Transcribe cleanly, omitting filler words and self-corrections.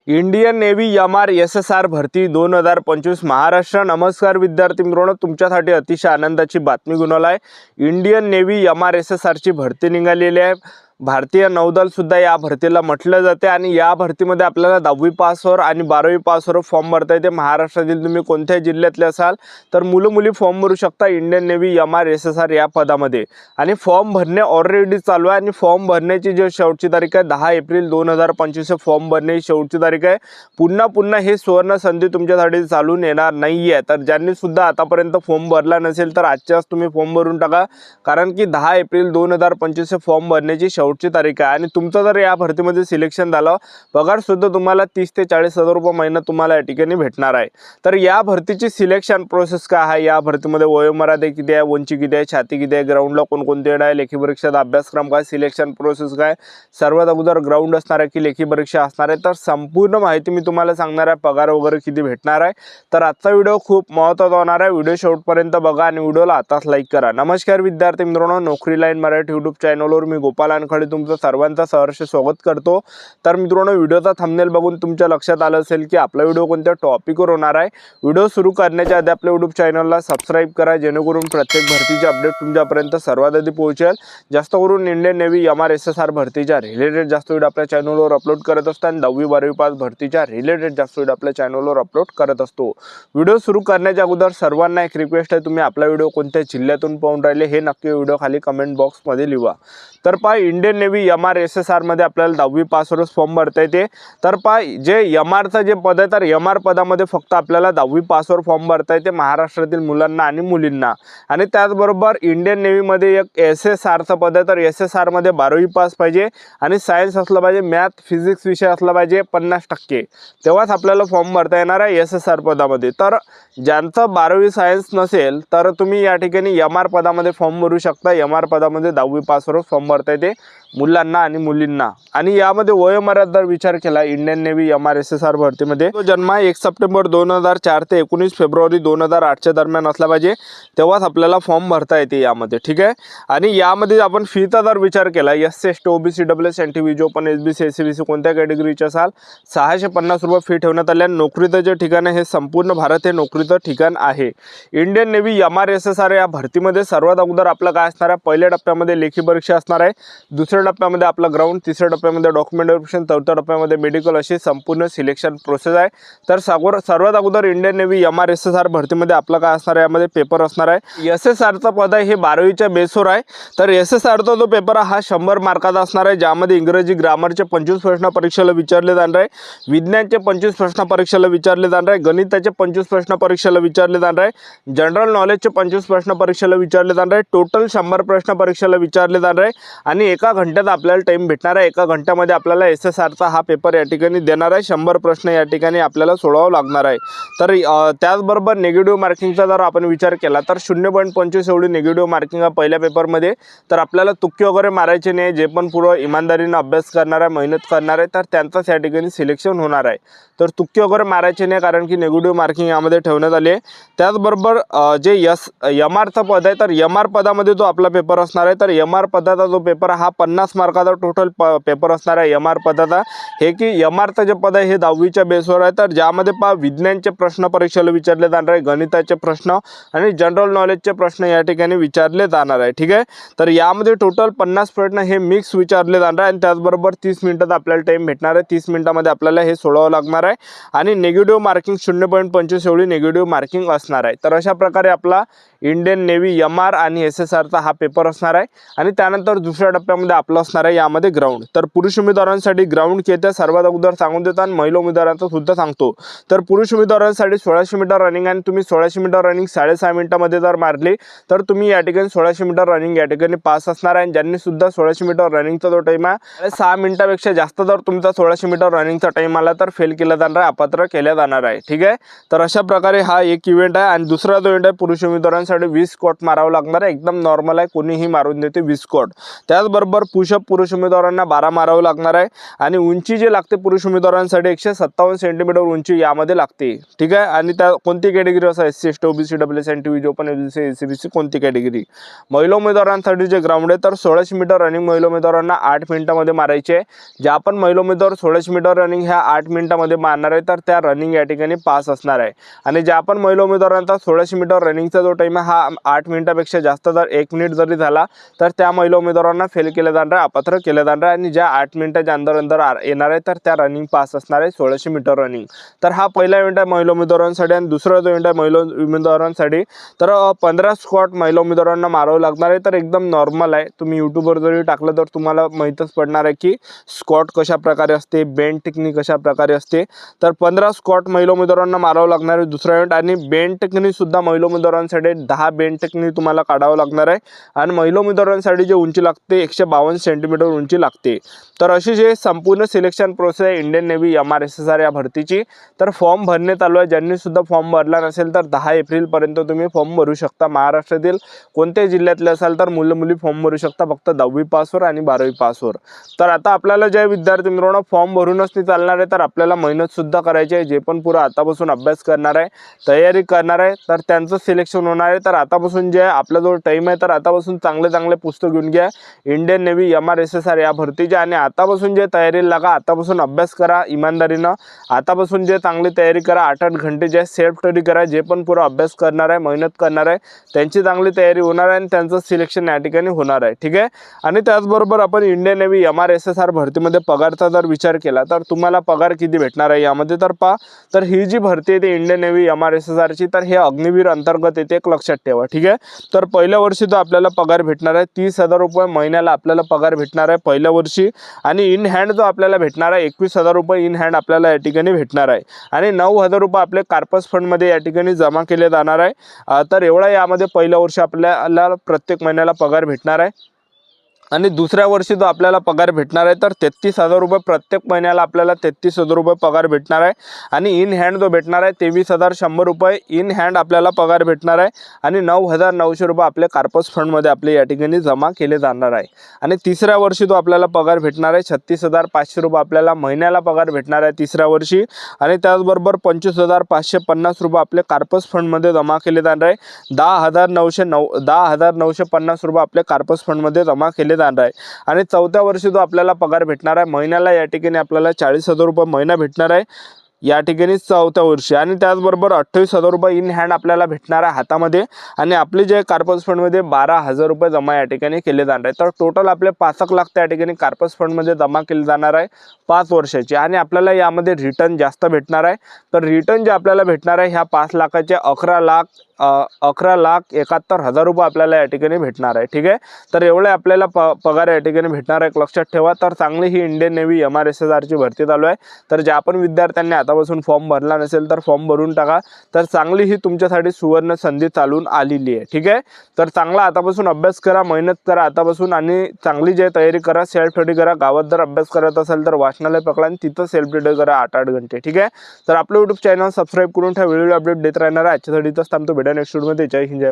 Indian navy MR SSR भरती 2025 महाराष्ट्र। नमस्कार विद्यार्थी मित्रांनो, तुमच्यासाठी अतिशय आनंदाची बातमी घेऊन आलो आहे। इंडियन नेव्ही MR SSR ची भरती निघालेली आहे। भारतीय नौदल सुद्धा या भरतीला म्हटलं जाते आणि या भरतीमध्ये आपल्याला 10वी पासवर आणि 12वी पासवर फॉर्म भरता येते। महाराष्ट्रातील तुम्ही कोणत्याही जिल्ह्यातले असाल तर मुलं मुली फॉर्म भरू शकता इंडियन नेव्ही MR SSR या पदामध्ये। आणि फॉर्म भरणे ऑलरेडी चालू आहे आणि फॉर्म भरण्याची जी शेवटची तारीख आहे 10 एप्रिल 2025 फॉर्म भरण्याची शेवटची तारीख आहे। पुन्हा हे सुवर्ण संधी तुमच्यासाठी चालून येणार नाहीये। तर ज्यांनी सुद्धा आतापर्यंत फॉर्म भरला नसेल तर आजच्याच तुम्ही फॉर्म भरून टाका, कारण की 10 एप्रिल 2025 फॉर्म भरण्याची शेवटची तारीख आहे। आणि तुमचं जर या भरतीमध्ये सिलेक्शन झालं, पगार सुद्धा तुम्हाला 30 ते 40 हजार रुपये महिना तुम्हाला या ठिकाणी भेटणार आहे। तर या भरतीची सिलेक्शन प्रोसेस काय आहे, या भरतीमध्ये वयोमर्यादा किती आहे, उंची किती आहे, छाती किती आहे, ग्राउंडला कोणकोणते आहे, लेखी परीक्षेचा अभ्यासक्रम काय, सिलेक्शन प्रोसेस काय, सर्वात अगोदर ग्राउंड असणार आहे की लेखी परीक्षा असणार आहे, तर संपूर्ण माहिती मी तुम्हाला सांगणार आहे। पगार वगैरे किती भेटणार आहे, तर आजचा व्हिडिओ खूप महत्त्वाचा होणार आहे। व्हिडिओ शेवटपर्यंत बघा आणि व्हिडिओला आताच लाईक करा। नमस्कार विद्यार्थी मित्रांनो, नोकरी लाईन मराठी यूट्यूब चॅनलवर मी गोपाल अनखडे तुमचं सर्वांचं सहर्ष स्वागत करतो। तर मित्रांनो, व्हिडिओचा थंबनेल बघून तुमच्या लक्षात आलं असेल की आपला व्हिडिओ कोणत्या टॉपिकवर होणार आहे। व्हिडिओ सुरू करण्याच्या आधी आपल्या यूट्यूब चॅनलला सबस्क्राइब करा, जेणेकरून प्रत्येक भरतीचे अपडेट तुमच्यापर्यंत सर्वात आधी पोहोचेल। जास्त करून इंडियन नेव्ही MR SSR भरतीच्या रिलेटेड जास्त व्हिडिओ आपल्या चॅनलवर अपलोड करत असतो आणि 10वी 12वी पास भरतीच्या रिलेटेड जास्त व्हिडिओ आपल्या चॅनलवर अपलोड करत असतो। व्हिडिओ सुरू करण्याच्या अगोदर सर्वांना एक रिक्वेस्ट आहे, तुम्ही आपला व्हिडिओ कोणत्या जिल्ह्यातून पाहून राहिले हे नक्की व्हिडिओ खाली कमेंट बॉक्समध्ये लिहा। तर पहा, इंडियन नेव्ही MR SSR मध्ये आपल्याला 10वी पासवरच फॉर्म भरता येते। तर पहा, जे MRचं जे पद आहे तर MR पदामध्ये फक्त आपल्याला 10वी पासवर फॉर्म भरता येते महाराष्ट्रातील मुलांना आणि मुलींना। आणि त्याचबरोबर इंडियन नेव्हीमध्ये एक SSRचं पद आहे, तर SSR मध्ये 12वी पास पाहिजे आणि सायन्स असलं पाहिजे, मॅथ फिजिक्स विषय असला पाहिजे 50%, तेव्हाच आपल्याला फॉर्म भरता येणार आहे SSR पदामध्ये। तर ज्यांचं 12वी सायन्स नसेल तर तुम्ही या ठिकाणी MR पदामध्ये फॉर्म भरू शकता। MR पदामध्ये 10वी पासवर फॉर्म भरता येते मुलांना आणि मुलींना। आणि यामध्ये वयोमर्यादा विचार केला इंडियन नेव्ही MR SSR भरतीमध्ये, तो जन्म 1 सप्टेंबर 2004 ते 19 फेब्रुवारी 2008 दरम्यान असला पाहिजे, तेव्हाच आपल्याला फॉर्म भरता येते यामध्ये, ठीक आहे। आणि यामध्ये आपण फीचा जर विचार केला, SC ST OBC EWS NTV जो पण SBC SC BC कोणत्या कॅटेगरीचे असाल 650 रुपये फी ठेवण्यात आली। नोकरीचं जे ठिकाण आहे हे संपूर्ण भारत हे नोकरीचं ठिकाण आहे। इंडियन नेव्ही MR SSR या भरतीमध्ये सर्वात अगोदर आपलं काय असणार आहे, पहिल्या टप्प्यामध्ये लेखी परीक्षा असणार आहे, दुसऱ्या टप्प्यामध्ये आपला ग्राउंड, तिसऱ्या टप्प्यामध्ये डॉक्युमेंट व्हेरिफिकेशन, चौथ्या टप्प्यामध्ये मेडिकल, अशी संपूर्ण सिलेक्शन प्रोसेस आहे। तर सर्वात अगोदर इंडियन नेव्ही MR SSR भरतीमध्ये आपला काय असणार आहे, यामध्ये पेपर असणार आहे। SSRचं पद आहे हे 12वीच्या बेसवर आहे। तर SSRचा जो पेपर हा 100 मार्काचा असणार आहे, ज्यामध्ये इंग्रजी ग्रामरचे 25 प्रश्न परीक्षेला विचारले जाणार आहे, विज्ञानचे 25 प्रश्न परीक्षेला विचारले जाणार आहे, गणिताचे 25 प्रश्न परीक्षेला विचारले जाणार आहे, जनरल नॉलेजचे 25 प्रश्न परीक्षेला विचारले जाणार आहे, टोटल 100 प्रश्न परीक्षेला विचारले जाणार आहे। आणि एका घंट्यात आपल्याला टाइम भेटणार आहे। एका घंट्यामध्ये आपल्याला SSRचा हा पेपर या ठिकाणी देणार आहे। 100 प्रश्न या ठिकाणी आपल्याला सोडवावं लागणार आहे। तर त्याचबरोबर निगेटिव्ह मार्किंगचा जर आपण विचार केला तर 0.25 एवढी निगेटिव्ह मार्किंग आहे पहिल्या पेपरमध्ये। तर आपल्याला तुक्के वगैरे मारायचे नाही, जे पण पुढं इमानदारीने अभ्यास करणार आहे, मेहनत करणार आहे, तर त्यांचाच या ठिकाणी सिलेक्शन होणार आहे। तर तुक्के वगैरे मारायचे नाही, कारण की निगेटिव्ह मार्किंग यामध्ये ठेवण्यात आली आहे। त्याचबरोबर जे MRचं पद आहे, तर MR पदामध्ये जो आपला पेपर असणार आहे, तर MR पदाचा जो पेपर हा 50 मार्काचा टोटल पेपर असणार आहे MR पदाचा। हे की MRचं जे पद आहे हे 10वीच्या बेसवर आहे। तर ज्यामध्ये पहा, विज्ञानचे प्रश्न परीक्षेला विचारले जाणार आहे, गणिताचे प्रश्न आणि जनरल नॉलेजचे प्रश्न या ठिकाणी विचारले जाणार आहे, ठीक आहे। तर यामध्ये टोटल 50 प्रश्न हे मिक्स विचारले जाणार आहे आणि त्याचबरोबर 30 मिनिटात आपल्याला टाइम भेटणार आहे। 30 मिनिटामध्ये आपल्याला हे सोडवावं लागणार आहे आणि निगेटिव्ह मार्किंग 0.25 एवढी निगेटिव्ह मार्किंग असणार आहे। तर अशा प्रकारे आपला इंडियन नेव्ही MR आणि SSRचा हा पेपर असणार आहे। आणि त्यानंतर दुसऱ्या टप्प्यामध्ये आपलं असणार आहे यामध्ये ग्राउंड। तर पुरुष उमेदवारांसाठी ग्राउंड किती सर्वात अगोदर सांगून देतो आणि महिला उमेदवारांचं सुद्धा सांगतो। तर पुरुष उमेदवारांसाठी 1600 मीटर रनिंग आणि तुम्ही 1600 मीटर रनिंग 6.5 मिनिटामध्ये जर मारली तर तुम्ही या ठिकाणी 1600 मीटर रनिंग या ठिकाणी पास असणार आहे। ज्यांनी सुद्धा 1600 मीटर रनिंगचा जो टाइम आहे 6 मिनिटापेक्षा जास्त जर तुमचा 1600 मीटर रनिंगचा टाइम आला तर फेल केला जाणार आहे, अपात्र केल्या जाणार आहे, ठीक आहे। तर अशा प्रकारे हा एक इव्हेंट आहे। आणि दुसरा जो इव्हेंट आहे, पुरुष उमेदवारांसाठी 20 स्क्वॉट मारावं लागणार आहे, एकदम नॉर्मल आहे, कोणीही मारून देते 20 स्क्वॉट। त्याचबरोबर त्याचबरोबर पुशअप पुरुष उमेदवारांना 12 मारावं लागणार आहे आणि उंची जी लागते पुरुष उमेदवारांसाठी 157 सेंटीमीटर उंची यामध्ये लागते, ठीक आहे। आणि त्या कोणती कॅटेगरी असं SC ST OBC WS NT open ABC SCBC कोणती कॅटेगरी। महिला उमेदवारांसाठी जे ग्राउंड आहे तर 1600 मीटर रनिंग महिला उमेदवारांना 8 मिनिटांमध्ये मारायचे आहे। ज्या आपण महिला उमेदवार 1600 मीटर रनिंग ह्या 8 मिनिटांमध्ये मारणार आहे तर त्या रनिंग या ठिकाणी पास असणार आहे। आणि ज्या आपण महिला उमेदवारांचा 1600 मीटर रनिंगचा जो टाइम आहे हा 8 मिनिटापेक्षा जास्त जर 1 मिनिट जरी झाला तर त्या महिला उमेदवारांना फेल केलं जाणार आहे, अपात्र केलं जाणार आहे। आणि ज्या 8 मिनिटाच्या अंदर येणार आहे तर त्या रनिंग पास असणार आहे 1600 मीटर रनिंग। तर हा पहिला इव्हेंट आहे महिला उमेदवारांसाठी। आणि दुसरा जो इव्हेंट आहे महिला उमेदवारांसाठी तर 15 स्क्वॉट महिला उमेदवारांना मारावं लागणार आहे। तर एकदम नॉर्मल आहे, तुम्ही यूट्यूबवर जरी टाकलं तर तुम्हाला माहीतच पडणार आहे की स्क्वॉट कशा प्रकारे असते, बेंट टेक्निक कशा प्रकारे असते। तर 15 स्क्वॉट महिला उमेदवारांना मारावं लागणार आहे दुसरा इव्हेंट। आणि बेंट टेक्निक सुद्धा महिला उमेदवारांसाठी 10 बेंट टेक्निक तुम्हाला काढावं लागणार आहे। आणि महिला उमेदवारांसाठी जे उंची लागते 152 सेंटीमीटर उंची लागते। तर अशी जे संपूर्ण सिलेक्शन प्रोसेस आहे इंडियन नेव्ही MRSSR या भरतीची। तर फॉर्म भरणे चालू आहे, ज्यांनी सुद्धा फॉर्म भरला नसेल तर 10 एप्रिलपर्यंत तुम्ही फॉर्म भरू शकता। महाराष्ट्रातील कोणत्याही जिल्ह्यातले असाल तर मुलं मुली फॉर्म भरू शकता, फक्त 10वी पासवर आणि 12वी पासवर। तर आता आपल्याला जे विद्यार्थी मित्रांनो फॉर्म भरूनच नाही चालणार आहे, तर आपल्याला मेहनत सुद्धा करायची आहे। जे पण पुरा आतापासून अभ्यास करणार आहे, तयारी करणार आहे तर त्यांचं सिलेक्शन होणार आहे। तर आतापासून जे आपला जो टाइम आहे तर आतापासून चांगले पुस्तक घेऊन घ्या इंडियन नेव्ही MRSSR या भरतीचे। आणि आतापासून जे तयारीला लागा, आतापासून अभ्यास करा इमानदारीनं, आतापासून जे चांगली तयारी करा, 8-8 घंटे जे सेल्फ स्टडी करा। जे पण पुरा अभ्यास करणार आहे, मेहनत करणार आहे त्यांची चांगली तयारी होणार आहे आणि त्यांचं सिलेक्शन या ठिकाणी होणार आहे, ठीक आहे। आणि त्याचबरोबर आपण इंडियन नेव्ही MRSSR भरतीमध्ये पगारचा जर विचार केला तर तुम्हाला पगार किती भेटणार आहे यामध्ये तर पहा। तर ही जी भरती आहे ती इंडियन नेव्ही MRSSR ची तर हे अग्निवीर अंतर्गत येते, एक लक्षात ठेवा, ठीक आहे। तर पहिल्या वर्षी तो आपल्याला पगार भेटणार आहे 30,000 रुपये महिन्याला आपल्याला पगार भेटणार आहे पहिल्या वर्षी। आणि इन हँड जो आपल्याला भेटणार आहे 21,000 रुपये इन हँड आपल्याला या ठिकाणी भेटणार आहे। आणि 9,000 रुपये आपले कार्पस फंडमध्ये या ठिकाणी जमा केले जाणार आहे। तर एवढा यामध्ये पहिल्या वर्षी आपल्याला प्रत्येक महिन्याला पगार भेटणार आहे। आणि दुसऱ्या वर्षी जो आपल्याला पगार भेटणार आहे तर 33,000 रुपये प्रत्येक महिन्याला आपल्याला 33,000 रुपये पगार भेटणार आहे। आणि इन हँड जो भेटणार आहे 23,100 रुपये इन हँड आपल्याला पगार भेटणार आहे। आणि 9,900 रुपये आपले कार्पस फंडमध्ये आपले या ठिकाणी जमा केले जाणार आहे। आणि तिसऱ्या वर्षी जो आपल्याला पगार भेटणार आहे 36,500 रुपये आपल्याला महिन्याला पगार भेटणार आहे तिसऱ्या वर्षी। आणि त्याचबरोबर 25,550 रुपये आपले कार्पस फंडमध्ये जमा केले जाणार आहे। 10,950 रुपये आपले कार्पस फंडमध्ये जमा केले जाणार आहे। आणि चौथ्या वर्षी जो आपल्याला पगार भेटणार आहे महिन्याला या ठिकाणी आपल्याला 40,000 रुपये महिना भेटणार आहे या ठिकाणी चौथ्या वर्षी। आणि त्याचबरोबर 28,000 रुपये इन हँड आपल्याला भेटणार आहे हातामध्ये। आणि आपले जे कार्पस फंडमध्ये 12,000 रुपये जमा या ठिकाणी केले जाणार आहे। तर टोटल आपले 5 लाख त्या ठिकाणी कार्पस फंडमध्ये जमा केले जाणार आहे 5 वर्षाची। आणि आपल्याला यामध्ये रिटर्न जास्त भेटणार आहे। तर रिटर्न जे आपल्याला भेटणार आहे ह्या 5 लाखाचे 11,71,000 रुपये आपल्याला या ठिकाणी भेटणार आहे, ठीक आहे। तर एवढे आपल्याला पगार या ठिकाणी भेटणार आहे, लक्षात ठेवा। तर चांगली ही इंडियन नेव्ही MRSSR ची भरती चालू आहे। तर ज्या पण विद्यार्थ्यांनी आतापासून फॉर्म भरला नसेल तर फॉर्म भरून टाका। तर चांगली ही तुमच्यासाठी सुवर्ण संधी चालून आलेली आहे, ठीक आहे। तर चांगला आतापासून अभ्यास करा, मेहनत करा आतापासून आणि चांगली जे तयारी करा, सेल्फ स्टडी करा। गावात जर अभ्यास करत असाल तर वाचनालय पकडा आणि तिथं सेल्फ स्टडी करा 8-8 घंटे, ठीक आहे। तर आपलं YouTube चॅनल सबस्क्राईब करून ठेवा, व्हिडिओ अपडेट देत राहणार आहे। आजच्यासाठी इथंच थांबतो, भेटा नेक्स्ट व्हिडिओमध्ये। जय हिंद, जय